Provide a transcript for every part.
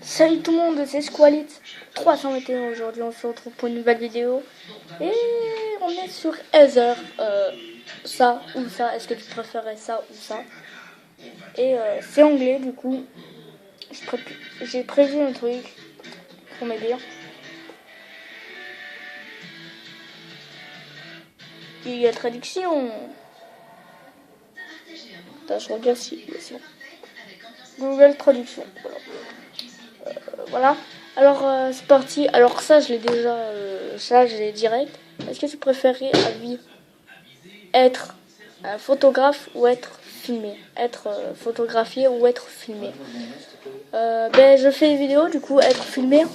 Salut tout le monde, c'est Squalit 321. Aujourd'hui on se retrouve pour une nouvelle vidéo. Et on est sur Heather. Ça ou ça, est-ce que tu préférais ça ou ça? Et c'est anglais du coup. J'ai prévu un truc pour m'aider. Il y a traduction. Attends, je regarde si c'est bon. Google Traduction. Voilà. Alors c'est parti. Alors ça je l'ai déjà, ça je l'ai direct. Est-ce que tu préférais à vie être un photographe ou être filmé? Être photographié ou être filmé? Ben je fais des vidéos du coup être filmé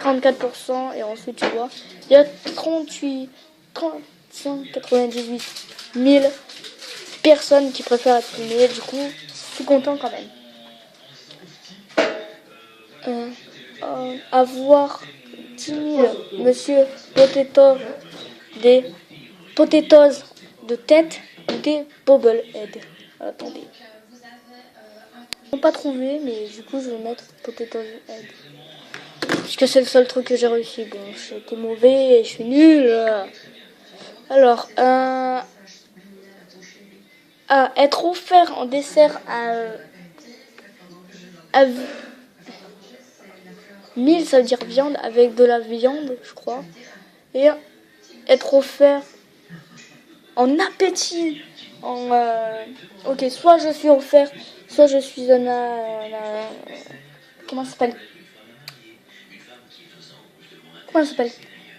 34% et ensuite tu vois il y a 398 000 personnes qui préfèrent être filmées. Du coup je suis content quand même. Avoir 10 000 monsieur Potato des potatoes de tête ou des bobblehead. Attendez. Je n'ai pas trouvé, mais du coup je vais mettre potatoes head. Parce que c'est le seul truc que j'ai réussi. Bon, j'étais mauvais et je suis nul. Alors, être offert en dessert à 1000, ça veut dire viande, avec de la viande, je crois. Et être offert en appétit. Ok, soit je suis offert, soit je suis comment ça s'appelle? Comment ça s'appelle?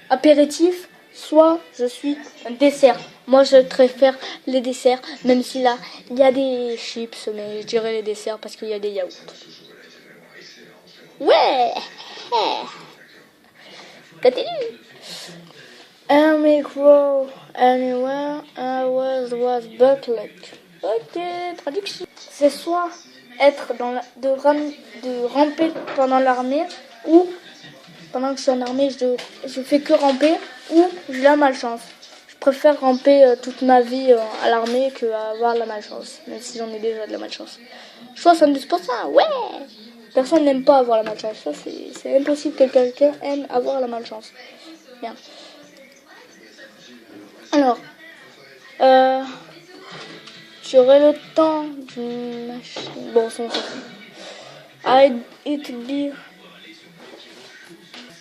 Apéritif, soit je suis un dessert. Moi, je préfère les desserts, même si là, il y a des chips, mais je dirais les desserts parce qu'il y a des yaourts. Ouais! Continue! Crow anywhere I was buckled. Ok, traduction. C'est soit être de ramper pendant l'armée, ou pendant que je suis en armée, je fais que ramper, ou j'ai la malchance. Je préfère ramper toute ma vie à l'armée que avoir la malchance, même si j'en ai déjà de la malchance. 72%, ouais! Personne n'aime pas avoir la malchance. Ça, c'est impossible que quelqu'un aime avoir la malchance. Bien. Alors, j'aurai le temps d'une machine. Bon, c'est it be.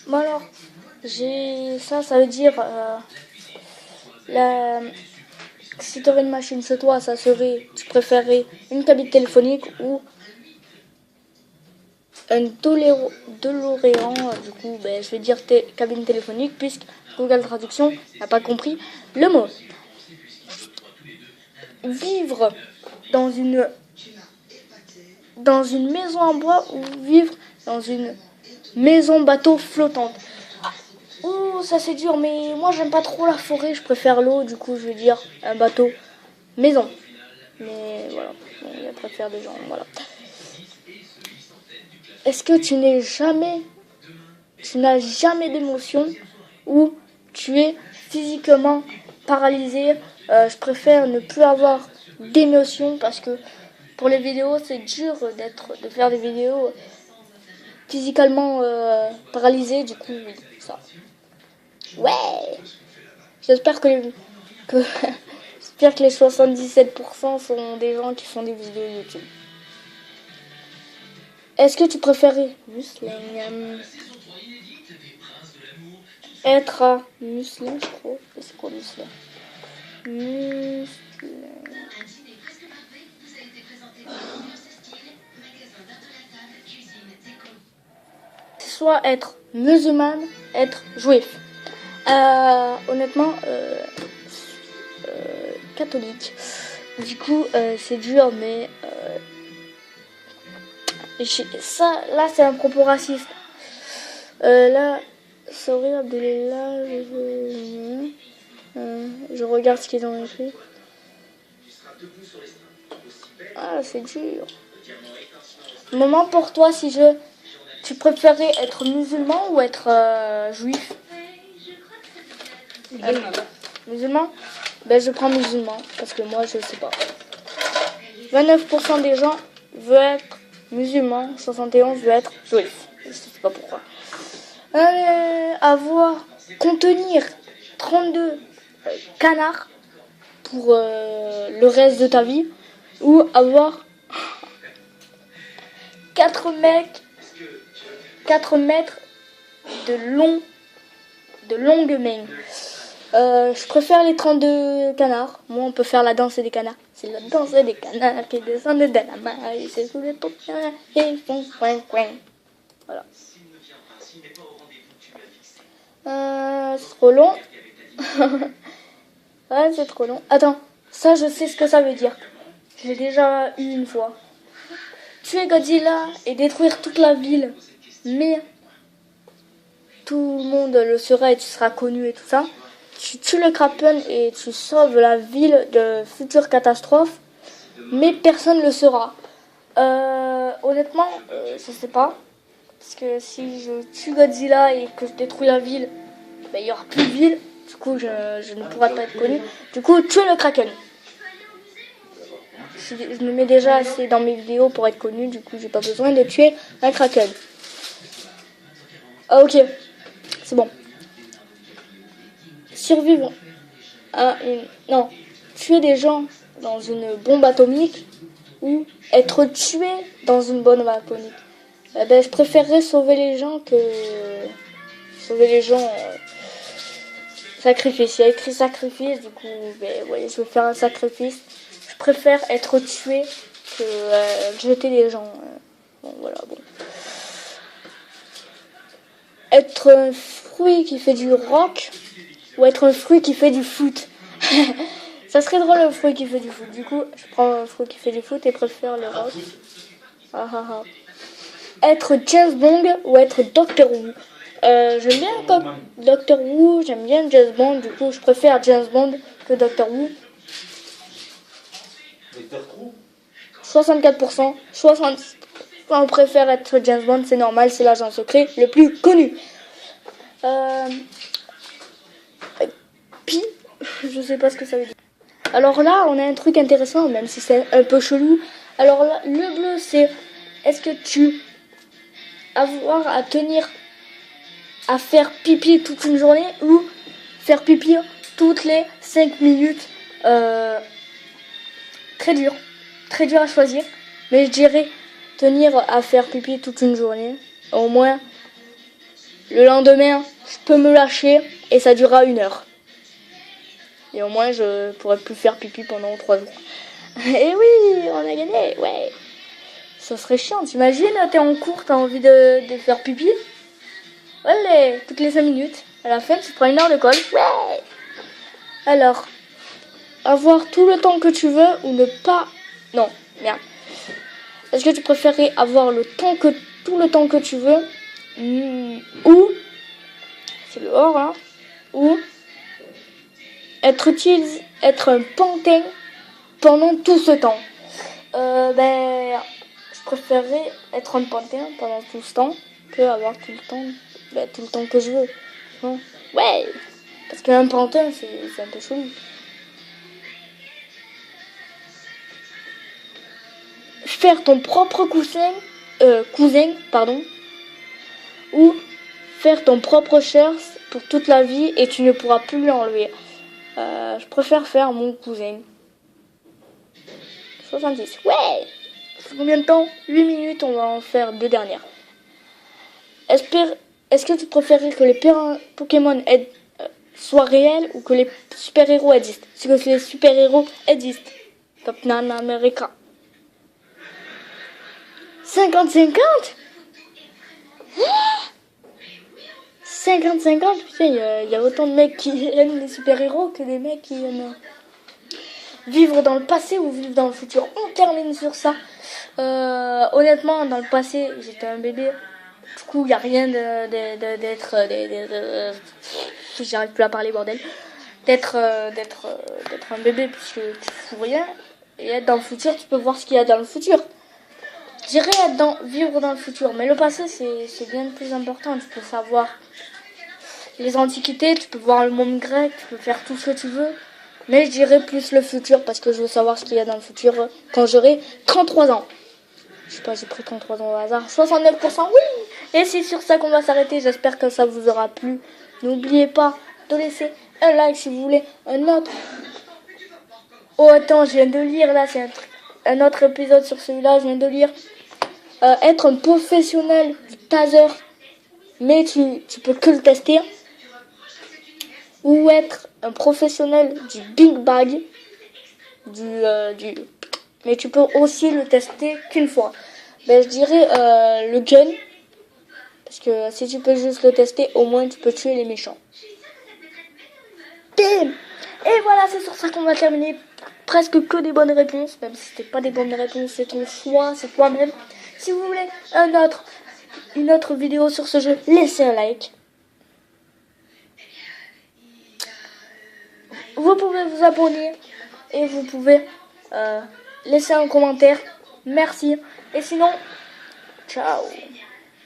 Bon alors, ça veut dire si tu aurais une machine chez toi, ça serait, tu préférerais une cabine téléphonique ou un DeLorean. Du coup, ben, je vais dire cabine téléphonique puisque Google Traduction n'a pas compris le mot. Vivre dans une maison en bois ou vivre dans une maison bateau flottante. Ouh, ça c'est dur, mais moi j'aime pas trop la forêt, je préfère l'eau, du coup je vais dire un bateau maison. Mais voilà, je préfère des gens, voilà. Est-ce que tu n'as jamais d'émotion ou tu es physiquement paralysé? Je préfère ne plus avoir d'émotion parce que pour les vidéos c'est dur de faire des vidéos physiquement paralysées, du coup oui, ça. Ouais. J'espère que j'espère que les 77% sont des gens qui font des vidéos YouTube. Est-ce que tu préférais être musulman, je crois. C'est quoi musulman? Soit être musulman, être juif. Honnêtement, catholique. Du coup, c'est dur, mais ça, là, c'est un propos raciste. Là, sorry, Abdelillah, je regarde ce qu'ils ont écrit. Ah, c'est dur. Moment pour toi, tu préférais être musulman ou être juif? Musulman? Ben je prends musulman parce que moi je sais pas. 29% des gens veulent être musulman. 71 veut être juif. Je sais pas pourquoi. Contenir 32 canards pour le reste de ta vie. Ou avoir 4 mètres de longue main. Je préfère les 32 canards. Moi, on peut faire la danse des canards. C'est la danse des canards qui descendent de la mer. Et c'est sous les paupières et ils font coin coin. Voilà. C'est trop long. Ouais, c'est trop long. Attends, ça, je sais ce que ça veut dire. Je l'ai déjà eu une fois. Tuer Godzilla et détruire toute la ville. Mais tout le monde le saura et tu seras connu et tout ça. Tu tues le Kraken et tu sauves la ville de futures catastrophes. Mais personne ne le saura. Honnêtement, je sais pas. Parce que si je tue Godzilla et que je détruis la ville, ben, il n'y aura plus de ville. Du coup, je ne pourrai pas être connu. Du coup, tuer le Kraken. Je me mets déjà assez dans mes vidéos pour être connu. Du coup, j'ai pas besoin de tuer un Kraken. Ah, ok. C'est bon. Survivre à une... Non. Tuer des gens dans une bombe atomique ou être tué dans une bombe atomique. Ben, je préférerais sauver les gens que... Sauver les gens... Sacrifice. Il y a écrit sacrifice. Du coup, ben, ouais, je vais faire un sacrifice. Je préfère être tué que jeter des gens. Bon, voilà, bon. Être un fruit qui fait du rock ou être un fruit qui fait du foot. Ça serait drôle un fruit qui fait du foot. Du coup, je prends un fruit qui fait du foot et préfère le rock. Ah, ah, ah. Être James Bond ou être Doctor Who. J'aime bien comme Doctor Who, j'aime bien James Bond. Du coup, je préfère James Bond que Doctor Who. 64%, 60%. On préfère être James Bond, c'est normal, c'est l'agent secret le plus connu. Pi, je sais pas ce que ça veut dire. Alors là, on a un truc intéressant, même si c'est un peu chelou. Alors là, le bleu, c'est est-ce que tu avoir à tenir à faire pipi toute une journée ou faire pipi toutes les 5 minutes. Très dur à choisir, mais je dirais tenir à faire pipi toute une journée. Au moins, le lendemain, je peux me lâcher et ça durera 1 heure. Et au moins, je pourrais plus faire pipi pendant 3 jours. Et oui, on a gagné, ouais. Ça serait chiant, t'imagines, t'es en cours, t'as envie de faire pipi. Allez, toutes les 5 minutes. À la fin, tu prends 1 heure de colle. Ouais. Alors, avoir tout le temps que tu veux ou ne pas... Non, merde. Est-ce que tu préférais avoir tout le temps que tu veux ou... C'est le or, hein. Ou être un pantin pendant tout ce temps. Je préférerais être un pantin pendant tout ce temps que avoir tout le temps que je veux. Non. Ouais. Parce qu'un pantin, c'est un peu chelou. Faire ton propre cousin, ou faire ton propre shirt pour toute la vie et tu ne pourras plus l'enlever. Je préfère faire mon cousin. 70. Ouais. Combien de temps? 8 minutes, on va en faire 2 dernières. Est-ce que tu préférais que les Pokémon soient réels ou que les super-héros existent? Si les super-héros existent. Captain America. 50-50? 50-50? Putain, il y a autant de mecs qui aiment les super-héros que des mecs qui aiment vivre dans le passé ou vivre dans le futur. On termine sur ça. Honnêtement, dans le passé, j'étais un bébé. Du coup, il n'y a rien d'être... J'arrive plus à parler, bordel. D'être un bébé puisque tu fous rien. Et être dans le futur, tu peux voir ce qu'il y a dans le futur. Je dirais vivre dans le futur. Mais le passé, c'est bien plus important. Tu peux savoir les antiquités, tu peux voir le monde grec, tu peux faire tout ce que tu veux. Mais je dirais plus le futur parce que je veux savoir ce qu'il y a dans le futur quand j'aurai 33 ans. Je sais pas, j'ai pris 33 ans au hasard. 69%, oui. Et c'est sur ça qu'on va s'arrêter. J'espère que ça vous aura plu. N'oubliez pas de laisser un like si vous voulez un autre. Oh, attends, je viens de lire là, c'est un autre épisode sur celui-là. Je viens de lire. Être un professionnel du taser, mais tu peux que le tester. Ou être un professionnel du Big Bag. Mais tu peux aussi le tester qu'une fois. Ben, je dirais le gun. Parce que si tu peux juste le tester, au moins tu peux tuer les méchants. Bim! Et voilà, c'est sur ça qu'on va terminer. Presque que des bonnes réponses. Même si c'était pas des bonnes réponses, c'est ton choix, c'est toi-même. Si vous voulez une autre vidéo sur ce jeu, laissez un like. Vous pouvez vous abonner et vous pouvez laisser un commentaire. Merci. Et sinon, ciao.